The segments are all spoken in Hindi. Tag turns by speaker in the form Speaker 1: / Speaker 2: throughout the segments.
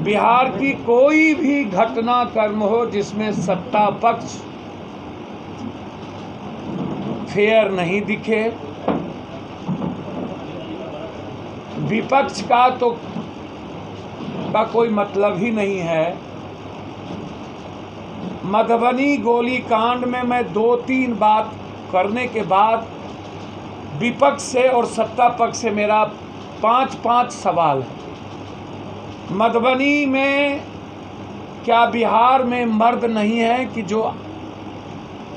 Speaker 1: बिहार की कोई भी घटनाक्रम हो जिसमें सत्ता पक्ष फेयर नहीं दिखे, विपक्ष का कोई मतलब ही नहीं है। मधुबनी गोलीकांड में मैं 2-3 बात करने के बाद विपक्ष से और सत्ता पक्ष से मेरा 5 सवाल है। मधुबनी में क्या बिहार में मर्द नहीं है कि जो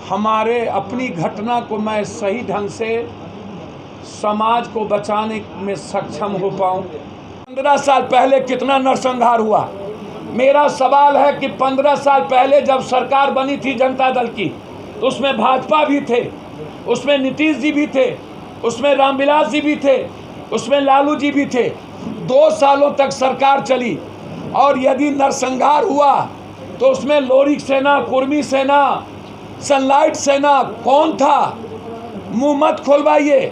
Speaker 1: हमारे अपनी घटना को मैं सही ढंग से समाज को बचाने में सक्षम हो पाऊँ? 15 साल पहले कितना नरसंहार हुआ। मेरा सवाल है कि 15 साल पहले जब सरकार बनी थी जनता दल की, तो उसमें भाजपा भी थे, उसमें नीतीश जी भी थे, उसमें रामविलास जी भी थे, उसमें लालू जी भी थे। 2 सालों तक सरकार चली और यदि नरसंहार हुआ तो उसमें लोरिक सेना, कुर्मी सेना, सनलाइट सेना कौन था? मुंह मत खोलवाइए।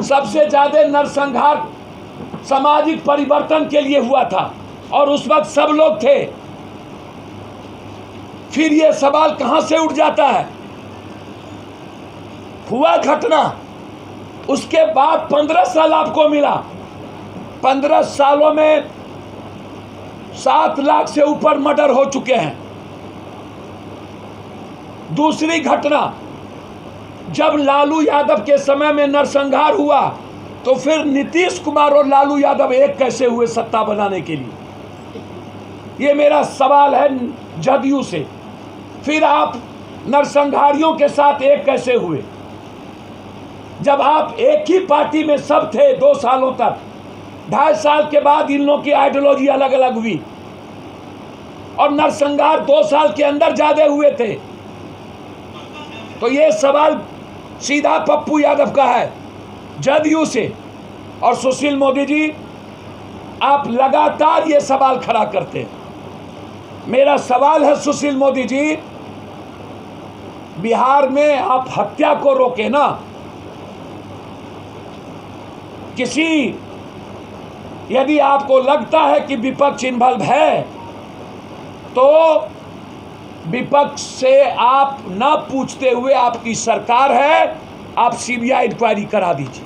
Speaker 1: सबसे ज़्यादा नरसंहार सामाजिक परिवर्तन के लिए हुआ था और उस वक्त सब लोग थे। फिर ये सवाल कहां से उठ जाता है? हुआ घटना, उसके बाद 15 साल आपको मिला। 15 सालों में 7 लाख से ऊपर मर्डर हो चुके हैं। दूसरी घटना, जब लालू यादव के समय में नरसंहार हुआ तो फिर नीतीश कुमार और लालू यादव एक कैसे हुए सत्ता बनाने के लिए? ये मेरा सवाल है जदयू से। फिर आप नरसंहारियों के साथ एक कैसे हुए जब आप एक ही पार्टी में सब थे 2 सालों तक? 2.5 साल के बाद इन लोगों की आइडियोलॉजी अलग अलग हुई और नरसंहार 2 साल के अंदर ज्यादा हुए थे। तो ये सवाल सीधा पप्पू यादव का है जदयू से। और सुशील मोदी जी, आप लगातार ये सवाल खड़ा करते हैं। मेरा सवाल है सुशील मोदी जी, बिहार में आप हत्या को रोके ना। यदि आपको लगता है कि विपक्ष इन्वॉल्व है तो विपक्ष से आप ना पूछते हुए, आपकी सरकार है, आप सीबीआई इंक्वायरी करा दीजिए।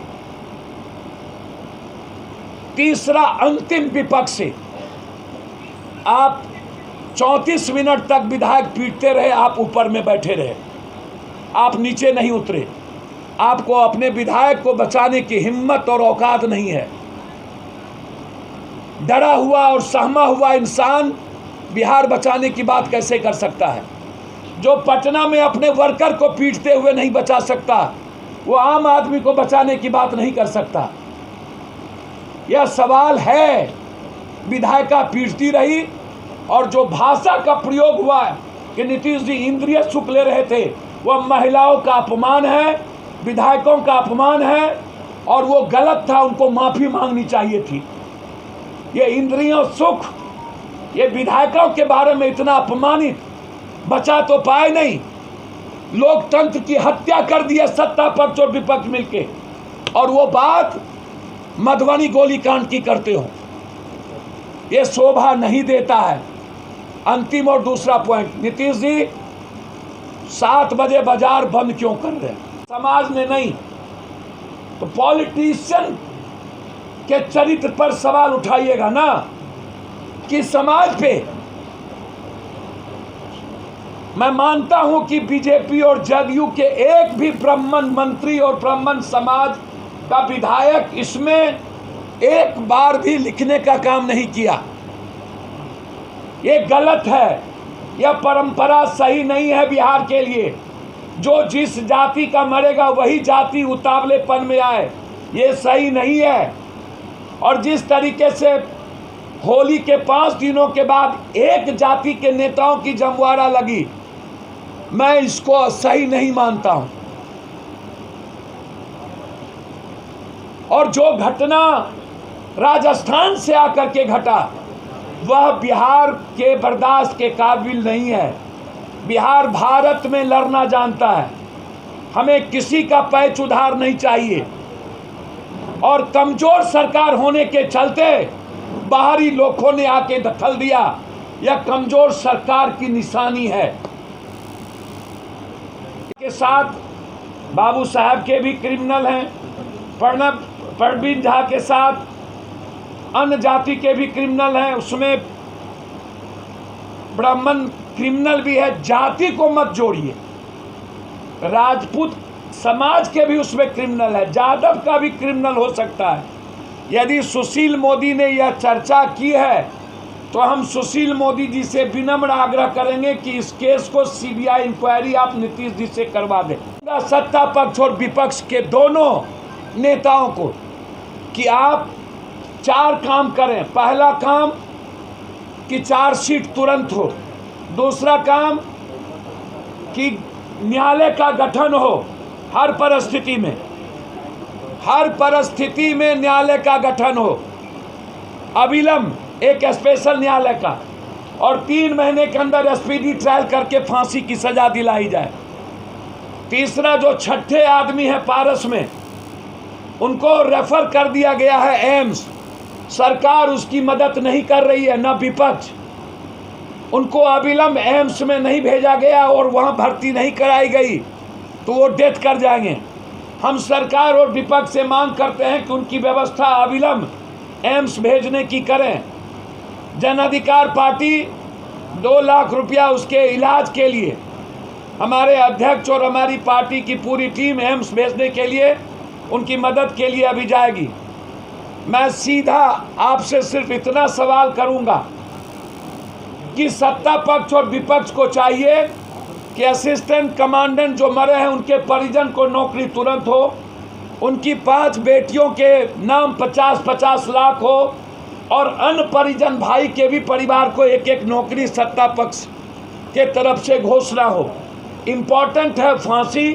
Speaker 1: तीसरा, अंतिम विपक्ष से आप 34 मिनट तक विधायक पीटते रहे, आप ऊपर में बैठे रहे, आप नीचे नहीं उतरे। आपको अपने विधायक को बचाने की हिम्मत और औकात नहीं है। डरा हुआ और सहमा हुआ इंसान बिहार बचाने की बात कैसे कर सकता है? जो पटना में अपने वर्कर को पीटते हुए नहीं बचा सकता, वो आम आदमी को बचाने की बात नहीं कर सकता। यह सवाल है। विधायिका पीटती रही और जो भाषा का प्रयोग हुआ कि नीतीश जी इंद्रिय सुख ले रहे थे, वह महिलाओं का अपमान है, विधायकों का अपमान है और वो गलत था, उनको माफी मांगनी चाहिए थी। ये इंद्रियों सुख, ये विधायकों के बारे में इतना अपमानित बचा तो पाए नहीं। लोकतंत्र की हत्या कर दी है सत्ता पक्ष और विपक्ष मिलके, और वो बात मधुबनी गोलीकांड की करते हो। ये शोभा नहीं देता है। अंतिम और दूसरा पॉइंट, नीतीश जी 7 बजे बाजार बंद क्यों कर रहे हैं? समाज ने नहीं तो पॉलिटिशियन के चरित्र पर सवाल उठाइएगा ना, कि समाज पे। मैं मानता हूं कि बीजेपी और जदयू के एक भी ब्राह्मण मंत्री और ब्राह्मण समाज का विधायक इसमें एक बार भी लिखने का काम नहीं किया। ये गलत है। यह परंपरा सही नहीं है बिहार के लिए। जो जिस जाति का मरेगा वही जाति उतावलेपन में आए, ये सही नहीं है। और जिस तरीके से होली के 5 दिनों के बाद एक जाति के नेताओं की जमवारा लगी, मैं इसको सही नहीं मानता हूं। और जो घटना राजस्थान से आकर के घटा, वह बिहार के बर्दाश्त के काबिल नहीं है। बिहार भारत में लड़ना जानता है। हमें किसी का पैच उधार नहीं चाहिए। और कमजोर सरकार होने के चलते बाहरी लोगों ने आके दखल दिया, यह कमजोर सरकार की निशानी है। के साथ बाबू साहब के भी क्रिमिनल हैं, परवीन झा के साथ अन्य जाति के भी क्रिमिनल हैं, उसमें ब्राह्मण क्रिमिनल भी है। जाति को मत जोड़िए, राजपूत समाज के भी उसमें क्रिमिनल है, यादव का भी क्रिमिनल हो सकता है। यदि सुशील मोदी ने यह चर्चा की है तो हम सुशील मोदी जी से विनम्र आग्रह करेंगे कि इस केस को सीबीआई इंक्वायरी आप नीतीश जी से करवा दें। सत्ता पक्ष और विपक्ष के दोनों नेताओं को कि आप 4 काम करें। पहला काम कि चार्जशीट तुरंत हो, दूसरा काम कि न्यायालय का गठन हो, हर परिस्थिति में न्यायालय का गठन हो, अविलंब एक स्पेशल न्यायालय का, और 3 महीने के अंदर स्पीडी ट्रायल करके फांसी की सजा दिलाई जाए। तीसरा, जो 6ठे आदमी है पारस में, उनको रेफर कर दिया गया है एम्स, सरकार उसकी मदद नहीं कर रही है, न विपक्ष। उनको अविलंब एम्स में नहीं भेजा गया और वहां भर्ती नहीं कराई गई तो वो डेथ कर जाएंगे। हम सरकार और विपक्ष से मांग करते हैं कि उनकी व्यवस्था अविलंब एम्स भेजने की करें। जन अधिकार पार्टी 2 लाख रुपया उसके इलाज के लिए, हमारे अध्यक्ष और हमारी पार्टी की पूरी टीम एम्स भेजने के लिए, उनकी मदद के लिए अभी जाएगी। मैं सीधा आपसे सिर्फ इतना सवाल करूंगा कि सत्ता पक्ष और विपक्ष को चाहिए कि असिस्टेंट कमांडेंट जो मरे हैं उनके परिजन को नौकरी तुरंत हो, उनकी 5 बेटियों के नाम 50-50 लाख हो, और अन्य परिजन भाई के भी परिवार को 1-1 नौकरी सत्ता पक्ष के तरफ से घोषणा हो। इम्पॉर्टेंट है फांसी,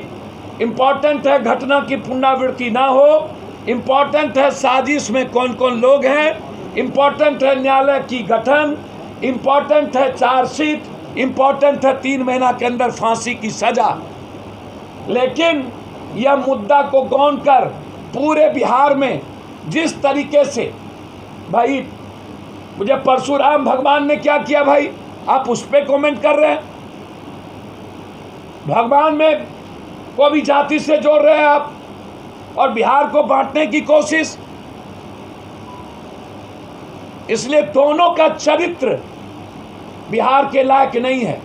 Speaker 1: इम्पॉर्टेंट है घटना की पुनरावृत्ति ना हो, इम्पॉर्टेंट है साजिश में कौन कौन लोग हैं, इम्पॉर्टेंट है न्यायालय की गठन, इम्पॉर्टेंट है चार्जशीट, इम्पॉर्टेंट है 3 महीना के अंदर फांसी की सजा। लेकिन यह मुद्दा को गौन कर पूरे बिहार में जिस तरीके से, भाई मुझे परशुराम भगवान ने क्या किया भाई, आप उस पर कमेंट कर रहे हैं। भगवान में को भी जाति से जोड़ रहे हैं आप, और बिहार को बांटने की कोशिश। इसलिए दोनों का चरित्र बिहार के लायक नहीं है।